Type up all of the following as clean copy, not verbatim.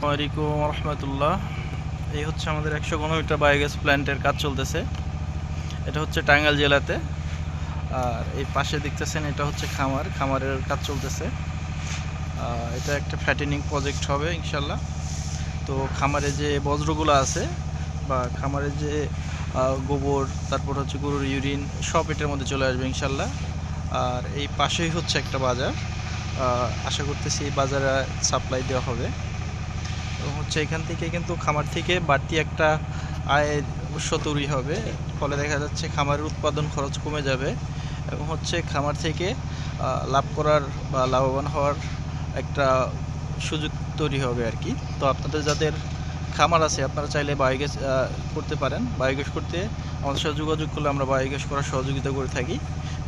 ওয়ালাইকুম রহমতুল্লাহ। এই হচ্ছে আমাদের 115 মিটার বায়োগ্যাস প্ল্যান্টের কাজ চলতেছে। এটা হচ্ছে টাঙ্গাইল জেলাতে। আর এই পাশে দেখতেছেন এটা হচ্ছে খামারের কাজ চলতেছে। এটা একটা ফ্যাটেনিং প্রজেক্ট হবে ইনশাল্লাহ। তো খামারে যে বজ্রগুলো আছে বা খামারে যে গোবর, তারপর হচ্ছে গরুর ইউরিন, সব এটার মধ্যে চলে আসবে ইনশাল্লাহ। আর এই পাশেই হচ্ছে একটা বাজার, আশা করতেছি এই বাজারে সাপ্লাই দেওয়া হবে এবং হচ্ছে এখান থেকে কিন্তু খামার থেকে বাড়তি একটা আয়ের উৎস তৈরি হবে। ফলে দেখা যাচ্ছে খামারের উৎপাদন খরচ কমে যাবে এবং হচ্ছে খামার থেকে লাভ করার বা লাভবান হওয়ার একটা সুযোগ তৈরি হবে আর কি। তো আপনাদের যাদের খামার আছে আপনারা চাইলে বায়োগ্যাস করতে পারেন। বায়োগ্যাস করতে আমাদের সাথে যোগাযোগ করলে আমরা বায়োগ্যাস করার সহযোগিতা করে থাকি।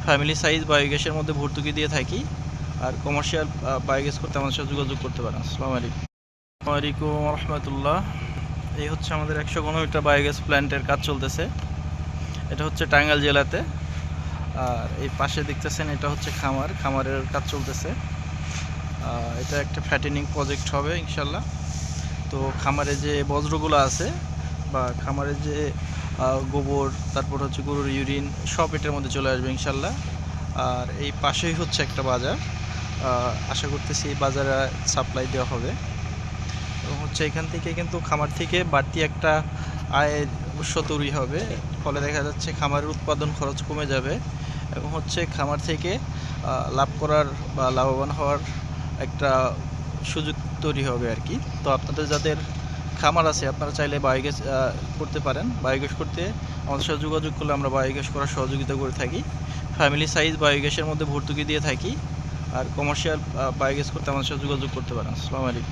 ফ্যামিলি সাইজ বায়োগ্যাসের মধ্যে ভর্তুকি দিয়ে থাকি। আর কমার্শিয়াল বায়োগ্যাস করতে আমাদের সাথে যোগাযোগ করতে পারেন। আসসালামু আলাইকুম। ওয়ালাইকুম রহমতুল্লাহ। এই হচ্ছে আমাদের 115 মিটার বায়োগ্যাস প্ল্যান্টের কাজ চলতেছে। এটা হচ্ছে টাঙ্গাইল জেলাতে। আর এই পাশে দেখতেছেন এটা হচ্ছে খামারের কাজ চলতেছে। এটা একটা ফ্যাটেনিং প্রজেক্ট হবে ইনশাল্লাহ। তো খামারে যে বজ্রগুলো আছে বা খামারে যে গোবর, তারপর হচ্ছে গরুর ইউরিন, সব এটার মধ্যে চলে আসবে ইনশাল্লাহ। আর এই পাশেই হচ্ছে একটা বাজার, আশা করতেছি এই বাজারে সাপ্লাই দেওয়া হবে এবং হচ্ছে এখান থেকে কিন্তু খামার থেকে বাড়তি একটা আয়ের উৎস তৈরি হবে। ফলে দেখা যাচ্ছে খামারের উৎপাদন খরচ কমে যাবে এবং হচ্ছে খামার থেকে লাভ করার বা লাভবান হওয়ার একটা সুযোগ তৈরি হবে আর কি। তো আপনাদের যাদের খামার আছে আপনারা চাইলে বায়োগ্যাস করতে পারেন। বায়োগ্যাস করতে আমাদের সাথে যোগাযোগ করলে আমরা বায়োগ্যাস করার সহযোগিতা করে থাকি। ফ্যামিলি সাইজ বায়োগ্যাসের মধ্যে ভর্তুকি দিয়ে থাকি। আর কমার্শিয়াল বায়োগ্যাস করতে আমাদের সাথে যোগাযোগ করতে পারেন। আসসালামু আলাইকুম।